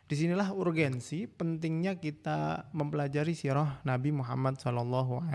Disinilah urgensi pentingnya kita mempelajari sirah Nabi Muhammad SAW.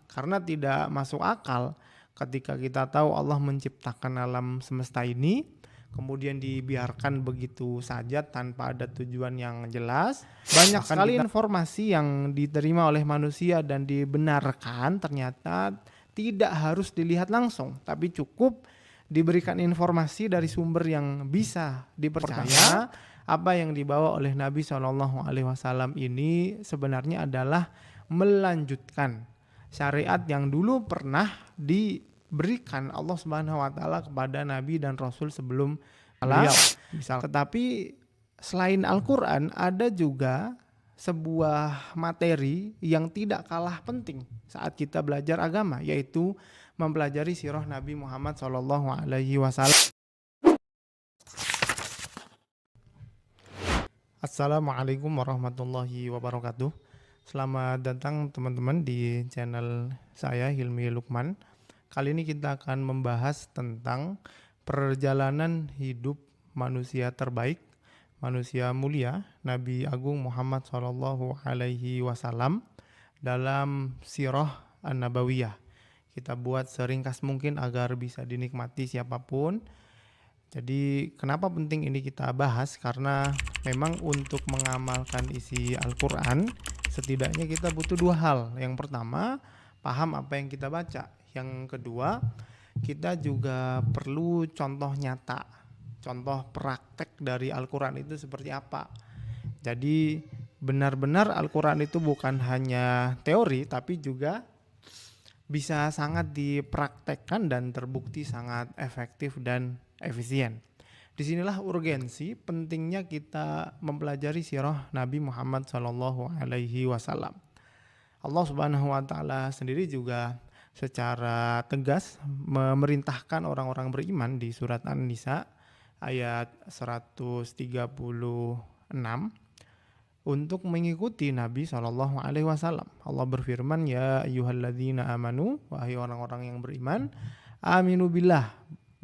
Karena tidak masuk akal ketika kita tahu Allah menciptakan alam semesta ini, kemudian dibiarkan begitu saja tanpa ada tujuan yang jelas. Banyak sekali informasi yang diterima oleh manusia dan dibenarkan ternyata tidak harus dilihat langsung, tapi cukup diberikan informasi dari sumber yang bisa dipercaya. Apa yang dibawa oleh Nabi SAW ini sebenarnya adalah melanjutkan syariat yang dulu pernah diberikan Allah Subhanahu wa taala kepada nabi dan rasul sebelum beliau. Tetapi selain Al-Qur'an ada juga sebuah materi yang tidak kalah penting saat kita belajar agama, yaitu mempelajari sirah Nabi Muhammad SAW. Assalamualaikum warahmatullahi wabarakatuh. Selamat datang teman-teman di channel saya Hilmi Lukman. Kali ini kita akan membahas tentang perjalanan hidup manusia terbaik, manusia mulia, Nabi Agung Muhammad SAW dalam sirah An-Nabawiyah. Kita buat seringkas mungkin agar bisa dinikmati siapapun. Jadi kenapa penting ini kita bahas? Karena memang untuk mengamalkan isi Al-Quran setidaknya kita butuh dua hal. Yang pertama, paham apa yang kita baca. Yang kedua, kita juga perlu contoh nyata, contoh praktek dari Al-Quran itu seperti apa. Jadi benar-benar Al-Quran itu bukan hanya teori, tapi juga bisa sangat dipraktekkan dan terbukti sangat efektif dan efisien. Disinilah urgensi pentingnya kita mempelajari sirah Nabi Muhammad SAW. Allah Subhanahu wa taala sendiri juga secara tegas memerintahkan orang-orang beriman di surat An-Nisa ayat 136 untuk mengikuti Nabi SAW. Allah berfirman, ya ayyuhalladzina amanu, wahai orang-orang yang beriman, aminu billah,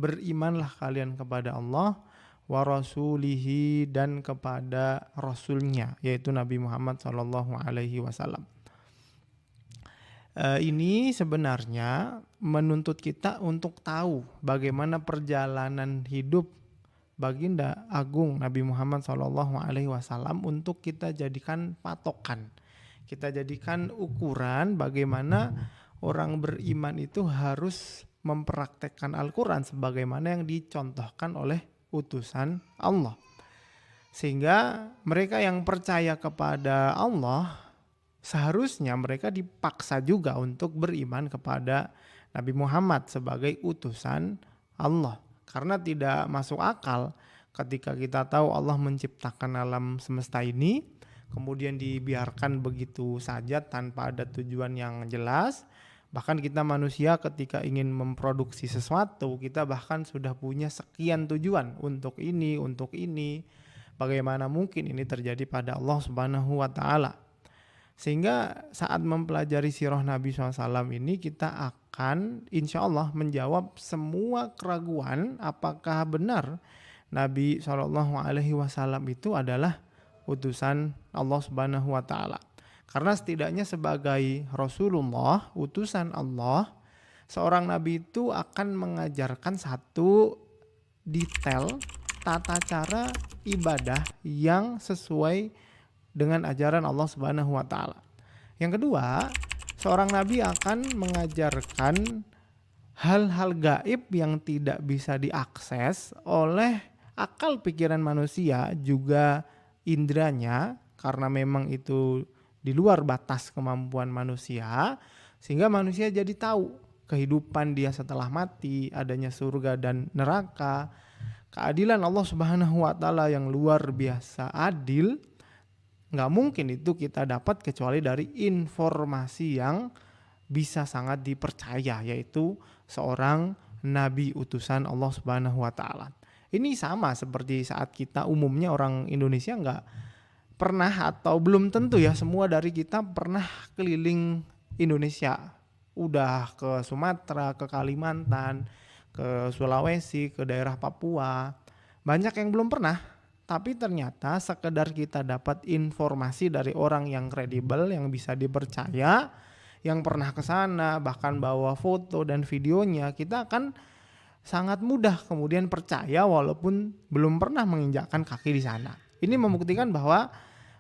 berimanlah kalian kepada Allah, wa rasulihi, dan kepada rasulnya, yaitu Nabi Muhammad SAW. Ini sebenarnya menuntut kita untuk tahu bagaimana perjalanan hidup Baginda Agung Nabi Muhammad SAW untuk kita jadikan patokan, kita jadikan ukuran bagaimana orang beriman itu harus mempraktekkan Al-Quran sebagaimana yang dicontohkan oleh utusan Allah. Sehingga mereka yang percaya kepada Allah seharusnya mereka dipaksa juga untuk beriman kepada Nabi Muhammad sebagai utusan Allah. Karena tidak masuk akal ketika kita tahu Allah menciptakan alam semesta ini, kemudian dibiarkan begitu saja tanpa ada tujuan yang jelas. Bahkan kita manusia ketika ingin memproduksi sesuatu, kita bahkan sudah punya sekian tujuan untuk ini, untuk ini. Bagaimana mungkin ini terjadi pada Allah Subhanahu wa taala? Sehingga saat mempelajari sirah Nabi SAW ini kita akan insya Allah menjawab semua keraguan apakah benar Nabi SAW itu adalah utusan Allah Subhanahu wa taala. Karena setidaknya sebagai Rasulullah, utusan Allah, seorang nabi itu akan mengajarkan satu detail tata cara ibadah yang sesuai dengan ajaran Allah Subhanahu wa taala. Yang kedua, seorang nabi akan mengajarkan hal-hal gaib yang tidak bisa diakses oleh akal pikiran manusia juga indranya, karena memang itu di luar batas kemampuan manusia, sehingga manusia jadi tahu kehidupan dia setelah mati, adanya surga dan neraka, keadilan Allah Subhanahu wa taala yang luar biasa adil. Nggak mungkin itu kita dapat kecuali dari informasi yang bisa sangat dipercaya, yaitu seorang nabi utusan Allah Subhanahu wa taala. Ini sama seperti saat kita umumnya orang Indonesia nggak pernah atau belum tentu ya semua dari kita pernah keliling Indonesia. Udah ke Sumatera, ke Kalimantan, ke Sulawesi, ke daerah Papua. Banyak yang belum pernah. tapi ternyata sekedar kita dapat informasi dari orang yang kredibel, yang bisa dipercaya, yang pernah ke sana, bahkan bawa foto dan videonya, kita akan sangat mudah kemudian percaya walaupun belum pernah menginjakkan kaki di sana. Ini membuktikan bahwa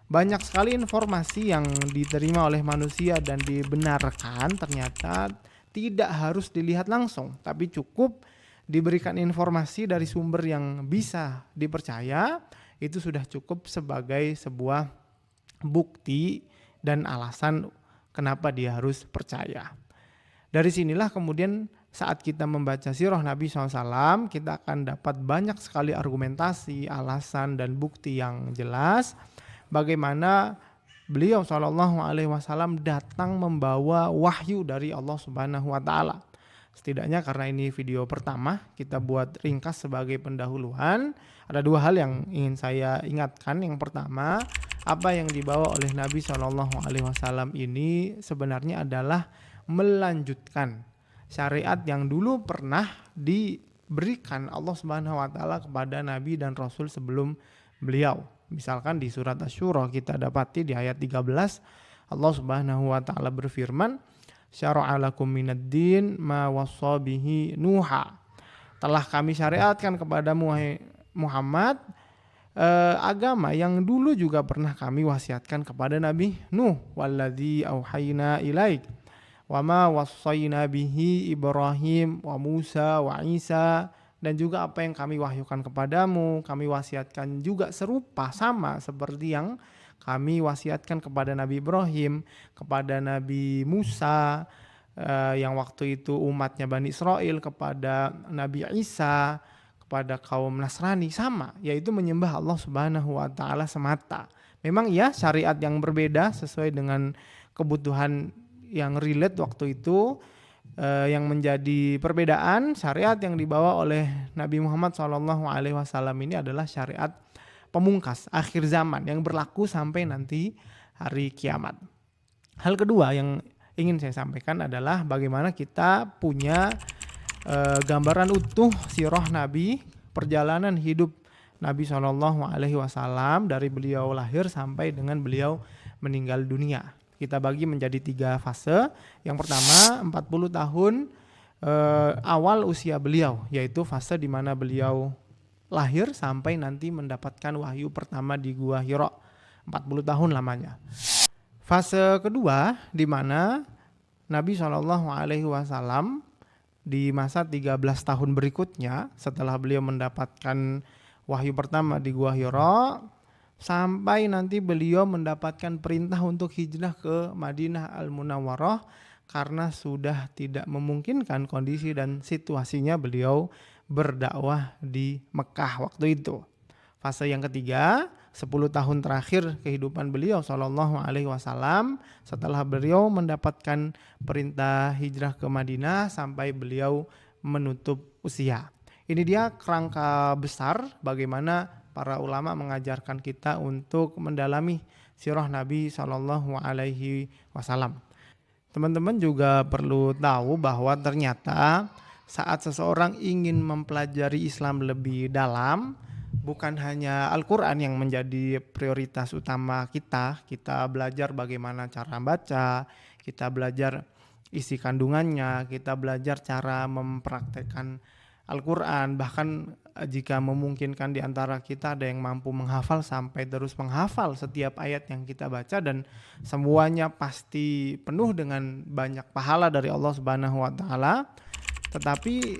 banyak sekali informasi yang diterima oleh manusia dan dibenarkan ternyata tidak harus dilihat langsung, tapi cukup diberikan informasi dari sumber yang bisa dipercaya, itu sudah cukup sebagai sebuah bukti dan alasan kenapa dia harus percaya. Dari sinilah kemudian saat kita membaca sirah Nabi SAW, kita akan dapat banyak sekali argumentasi, alasan, dan bukti yang jelas bagaimana beliau SAW datang membawa wahyu dari Allah Subhanahu wa Ta'ala. Setidaknya karena ini video pertama, kita buat ringkas sebagai pendahuluan. Ada dua hal yang ingin saya ingatkan. Yang pertama, apa yang dibawa oleh Nabi SAW ini sebenarnya adalah melanjutkan syariat yang dulu pernah diberikan Allah Subhanahu wa Ta'ala kepada Nabi dan Rasul sebelum beliau. Misalkan di surat Asy-Syura kita dapati di ayat 13 Allah Subhanahu wa Ta'ala berfirman, syara'a lakum minad din ma wassa bihi Nuha. Telah kami syariatkan kepadamu wahai Muhammad agama yang dulu juga pernah kami wasiatkan kepada Nabi Nuh, walladzi auhayna ilaik wa ma wassayna bihi Ibrahim wa Musa wa Isa, dan juga apa yang kami wahyukan kepadamu, kami wasiatkan juga serupa sama seperti yang kami wasiatkan kepada Nabi Ibrahim, kepada Nabi Musa, yang waktu itu umatnya Bani Israel, kepada Nabi Isa, kepada kaum Nasrani, sama, yaitu menyembah Allah Subhanahu wa Ta'ala semata. Memang ya syariat yang berbeda sesuai dengan kebutuhan yang relate waktu itu. Yang menjadi perbedaan syariat yang dibawa oleh Nabi Muhammad SAW ini adalah syariat pemungkas akhir zaman yang berlaku sampai nanti hari kiamat. Hal kedua yang ingin saya sampaikan adalah bagaimana kita punya gambaran utuh sirah Nabi, perjalanan hidup Nabi SAW dari beliau lahir sampai dengan beliau meninggal dunia. Kita bagi menjadi 3 fase. Yang pertama 40 tahun awal usia beliau, yaitu fase di mana beliau lahir sampai nanti mendapatkan wahyu pertama di Gua Hira. 40 tahun lamanya. Fase kedua di mana Nabi SAW di masa 13 tahun berikutnya setelah beliau mendapatkan wahyu pertama di Gua Hira, sampai nanti beliau mendapatkan perintah untuk hijrah ke Madinah Al-Munawwarah karena sudah tidak memungkinkan kondisi dan situasinya beliau berdakwah di Mekah waktu itu. Fase yang ketiga, 10 tahun terakhir kehidupan beliau SAW setelah beliau mendapatkan perintah hijrah ke Madinah sampai beliau menutup usia. Ini dia kerangka besar bagaimana para ulama mengajarkan kita untuk mendalami sirah Nabi SAW. Teman-teman juga perlu tahu bahwa ternyata saat seseorang ingin mempelajari Islam lebih dalam, bukan hanya Al-Quran yang menjadi prioritas utama kita. Kita belajar bagaimana cara baca, kita belajar isi kandungannya, kita belajar cara mempraktekkan Al-Quran, bahkan jika memungkinkan di antara kita ada yang mampu menghafal sampai terus menghafal setiap ayat yang kita baca, dan semuanya pasti penuh dengan banyak pahala dari Allah Subhanahu wa Ta'ala. Tetapi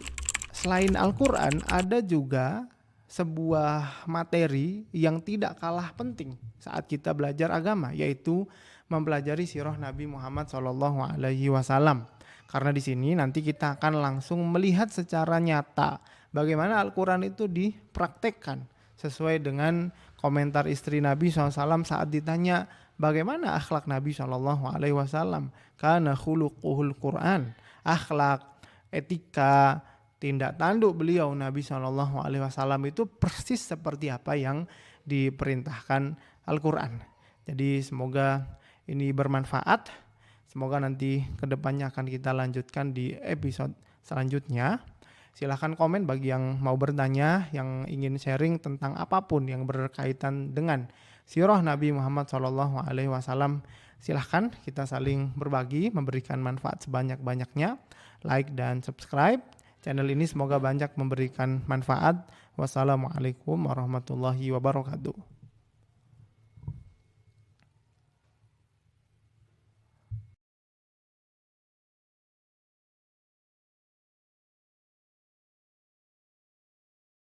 selain Al-Quran ada juga sebuah materi yang tidak kalah penting saat kita belajar agama, yaitu mempelajari sirah Nabi Muhammad SAW. Karena di sini nanti kita akan langsung melihat secara nyata bagaimana Al-Quran itu dipraktekkan sesuai dengan komentar istri Nabi SAW saat ditanya bagaimana akhlak Nabi SAW. Kana khuluquhul Quran, akhlak, etika, tindak tanduk beliau Nabi SAW itu persis seperti apa yang diperintahkan Al-Quran. Jadi semoga ini bermanfaat. Semoga nanti kedepannya akan kita lanjutkan di episode selanjutnya. Silahkan komen bagi yang mau bertanya, yang ingin sharing tentang apapun yang berkaitan dengan sirah Nabi Muhammad SAW. Silahkan kita saling berbagi, memberikan manfaat sebanyak-banyaknya. Like dan subscribe channel ini, semoga banyak memberikan manfaat. Wassalamualaikum warahmatullahi wabarakatuh.